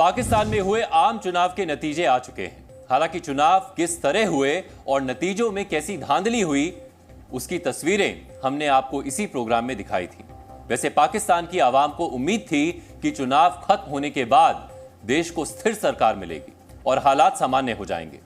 पाकिस्तान में हुए आम चुनाव के नतीजे आ चुके हैं। हालांकि चुनाव किस तरह हुए और नतीजों में कैसी धांधली हुई, उसकी तस्वीरें हमने आपको इसी प्रोग्राम में दिखाई थी। वैसे पाकिस्तान की आवाम को उम्मीद थी कि चुनाव खत्म होने के बाद देश को स्थिर सरकार मिलेगी और हालात सामान्य हो जाएंगे,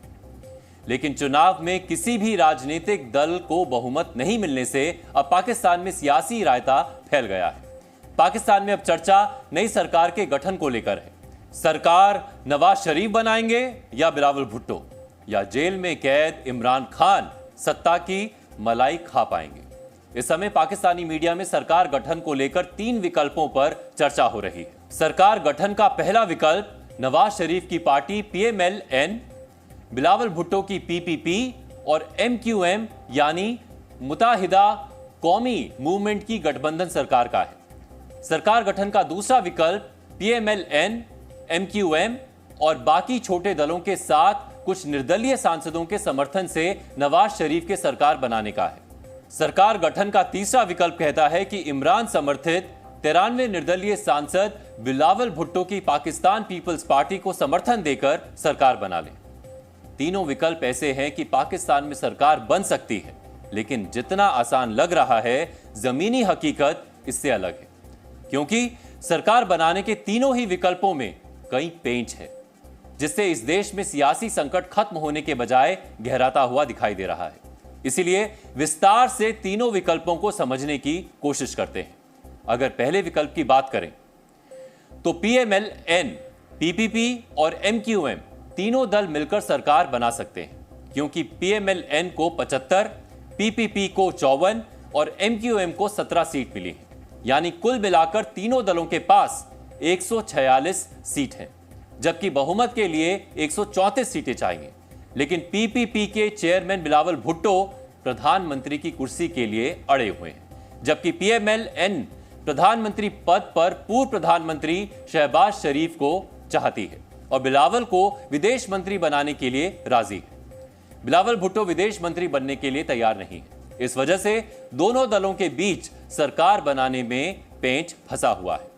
लेकिन चुनाव में किसी भी राजनीतिक दल को बहुमत नहीं मिलने से अब पाकिस्तान में सियासी रायता फैल गया है। पाकिस्तान में अब चर्चा नई सरकार के गठन को लेकर है। सरकार नवाज शरीफ बनाएंगे या बिलावल भुट्टो, या जेल में कैद इमरान खान सत्ता की मलाई खा पाएंगे। इस समय पाकिस्तानी मीडिया में सरकार गठन को लेकर 3 विकल्पों पर चर्चा हो रही है। सरकार गठन का पहला विकल्प नवाज शरीफ की पार्टी PMLN, बिलावल भुट्टो की PPP और MQM यानी मुत्ताहिदा कौमी मूवमेंट की गठबंधन सरकार का है। सरकार गठन का दूसरा विकल्प PMLN, MQM और बाकी छोटे दलों के साथ कुछ निर्दलीय सांसदों के समर्थन से नवाज शरीफ के सरकार बनाने का है। सरकार गठन का तीसरा विकल्प कहता है कि इमरान समर्थित 93 निर्दलीय सांसद बिलावल भुट्टो की पाकिस्तान पीपल्स पार्टी को समर्थन देकर सरकार बना लें। तीनों विकल्प ऐसे हैं कि पाकिस्तान में सरकार बन सकती है, लेकिन जितना आसान लग रहा है, जमीनी हकीकत इससे अलग है, क्योंकि सरकार बनाने के तीनों ही विकल्पों में कई पेंच है, जिससे इस देश में सियासी संकट खत्म होने के बजाय गहराता हुआ दिखाई दे रहा है। इसीलिए विस्तार से तीनों विकल्पों को समझने की कोशिश करते हैं। अगर पहले विकल्प की बात करें तो PMLN, PPP और MQM तीनों दल मिलकर सरकार बना सकते हैं, क्योंकि PMLN को 75, PPP को 54 और MQM को 17 सीट मिली है। यानी कुल मिलाकर तीनों दलों के पास 146 सीट है, जबकि बहुमत के लिए 134 सीटें चाहिए। लेकिन PPP के चेयरमैन बिलावल भुट्टो प्रधानमंत्री की कुर्सी के लिए अड़े हुए हैं, जबकि PMLN प्रधानमंत्री पद पर पूर्व प्रधानमंत्री शहबाज शरीफ को चाहती है और बिलावल को विदेश मंत्री बनाने के लिए राजी है। बिलावल भुट्टो विदेश मंत्री बनने के लिए तैयार नहीं है। इस वजह से दोनों दलों के बीच सरकार बनाने में पेंच फंसा हुआ है।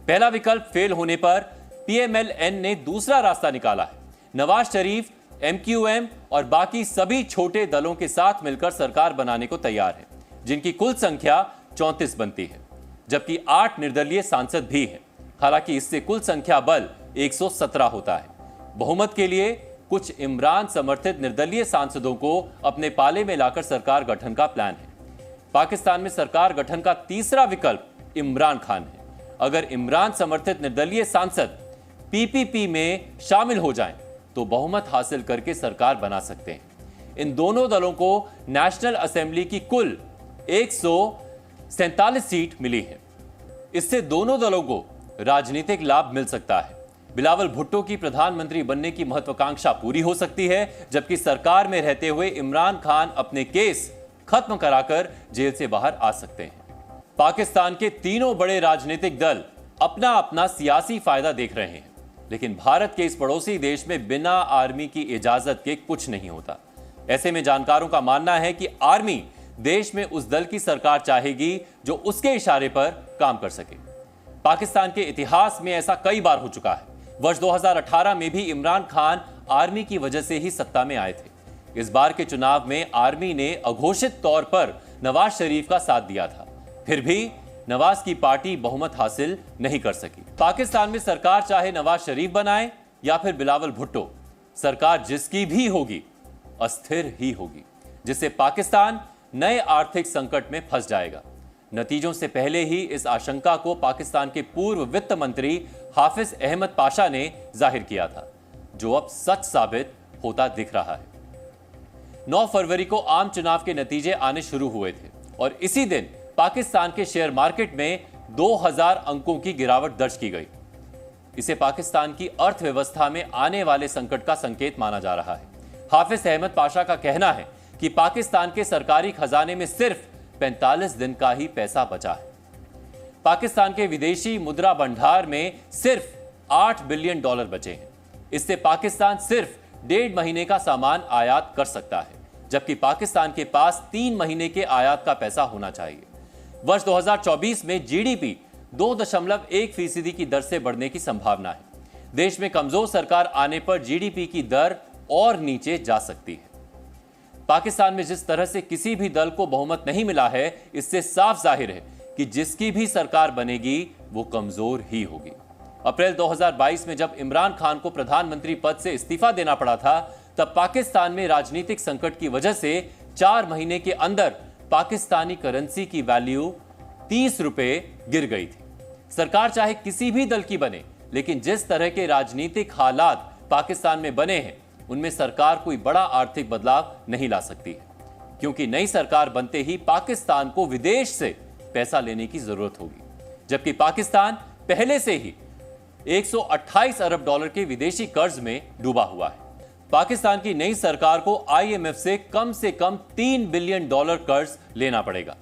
पहला विकल्प फेल होने पर PMLN ने दूसरा रास्ता निकाला है। नवाज शरीफ, MQM और बाकी सभी छोटे दलों के साथ मिलकर सरकार बनाने को तैयार है, जिनकी कुल संख्या 34 बनती है, जबकि 8 निर्दलीय सांसद भी हैं। हालांकि इससे कुल संख्या बल 117 होता है। बहुमत के लिए कुछ इमरान समर्थित निर्दलीय सांसदों को अपने पाले में लाकर सरकार गठन का प्लान है। पाकिस्तान में सरकार गठन का तीसरा विकल्प इमरान खान है। अगर इमरान समर्थित निर्दलीय सांसद PPP में शामिल हो जाएं, तो बहुमत हासिल करके सरकार बना सकते हैं। इन दोनों दलों को नेशनल असेंबली की कुल 147 सीट मिली है। इससे दोनों दलों को राजनीतिक लाभ मिल सकता है। बिलावल भुट्टो की प्रधानमंत्री बनने की महत्वाकांक्षा पूरी हो सकती है, जबकि सरकार में रहते हुए इमरान खान अपने केस खत्म कराकर जेल से बाहर आ सकते हैं। पाकिस्तान के तीनों बड़े राजनीतिक दल अपना अपना सियासी फायदा देख रहे हैं, लेकिन भारत के इस पड़ोसी देश में बिना आर्मी की इजाजत के कुछ नहीं होता। ऐसे में जानकारों का मानना है कि आर्मी देश में उस दल की सरकार चाहेगी जो उसके इशारे पर काम कर सके। पाकिस्तान के इतिहास में ऐसा कई बार हो चुका है। वर्ष 2018 में भी इमरान खान आर्मी की वजह से ही सत्ता में आए थे। इस बार के चुनाव में आर्मी ने अघोषित तौर पर नवाज शरीफ का साथ दिया था, फिर भी नवाज की पार्टी बहुमत हासिल नहीं कर सकी। पाकिस्तान में सरकार चाहे नवाज शरीफ बनाए या फिर बिलावल भुट्टो, सरकार जिसकी भी होगी अस्थिर ही होगी, जिससे पाकिस्तान नए आर्थिक संकट में फंस जाएगा। नतीजों से पहले ही इस आशंका को पाकिस्तान के पूर्व वित्त मंत्री हाफिज अहमद पाशा ने जाहिर किया था, जो अब सच साबित होता दिख रहा है। 9 फरवरी को आम चुनाव के नतीजे आने शुरू हुए थे और इसी दिन पाकिस्तान के शेयर मार्केट में 2000 अंकों की गिरावट दर्ज की गई। इसे पाकिस्तान की अर्थव्यवस्था में आने वाले संकट का संकेत माना जा रहा है। हाफिज अहमद पाशा का कहना है कि पाकिस्तान के सरकारी खजाने में सिर्फ 45 दिन का ही पैसा बचा है। पाकिस्तान के विदेशी मुद्रा भंडार में सिर्फ $8 बिलियन बचे हैं। इससे पाकिस्तान सिर्फ 1.5 महीने का सामान आयात कर सकता है, जबकि पाकिस्तान के पास 3 महीने के आयात का पैसा होना चाहिए। वर्ष 2024 में GDP 2.1% की दर से बढ़ने की संभावना है। देश में कमजोर सरकार आने पर जीडीपी की दर और नीचे जा सकती है। पाकिस्तान में जिस तरह से किसी भी दल को बहुमत नहीं मिला है, इससे साफ जाहिर है कि जिसकी भी सरकार बनेगी वो कमजोर ही होगी। अप्रैल 2022 में जब इमरान खान को प्रधानमंत्री पद से इस्तीफा देना पड़ा था, तब पाकिस्तान में राजनीतिक संकट की वजह से 4 महीने के अंदर पाकिस्तानी करेंसी की वैल्यू 30 रुपए गिर गई थी। सरकार चाहे किसी भी दल की बने, लेकिन जिस तरह के राजनीतिक हालात पाकिस्तान में बने हैं, उनमें सरकार कोई बड़ा आर्थिक बदलाव नहीं ला सकती है, क्योंकि नई सरकार बनते ही पाकिस्तान को विदेश से पैसा लेने की जरूरत होगी, जबकि पाकिस्तान पहले से ही 128 अरब डॉलर के विदेशी कर्ज में डूबा हुआ है। पाकिस्तान की नई सरकार को आईएमएफ से कम 3 बिलियन डॉलर कर्ज लेना पड़ेगा।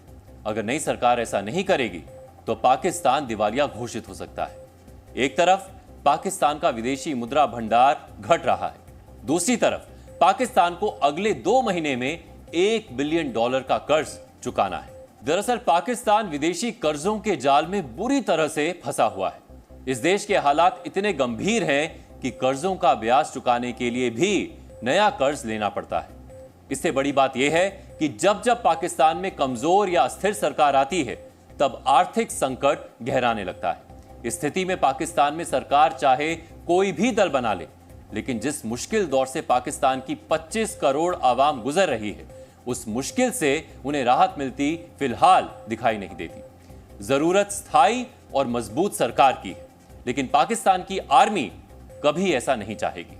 अगर नई सरकार ऐसा नहीं करेगी तो पाकिस्तान दिवालिया घोषित हो सकता है। एक तरफ पाकिस्तान का विदेशी मुद्रा भंडार घट रहा है, दूसरी तरफ पाकिस्तान को अगले 2 महीने में 1 बिलियन डॉलर का कर्ज चुकाना है। दरअसल पाकिस्तान विदेशी कर्जों के जाल में बुरी तरह से फंसा हुआ है। इस देश के हालात इतने गंभीर हैं कि कर्जों का ब्याज चुकाने के लिए भी नया कर्ज लेना पड़ता है। इससे बड़ी बात यह है कि जब जब पाकिस्तान में कमजोर या अस्थिर सरकार आती है, तब आर्थिक संकट गहराने लगता है। इस स्थिति में पाकिस्तान में सरकार चाहे कोई भी दल बना ले, लेकिन जिस मुश्किल दौर से पाकिस्तान की 25 करोड़ आवाम गुजर रही है, उस मुश्किल से उन्हें राहत मिलती फिलहाल दिखाई नहीं देती। जरूरत स्थायी और मजबूत सरकार की है, लेकिन पाकिस्तान की आर्मी कभी ऐसा नहीं चाहेगी।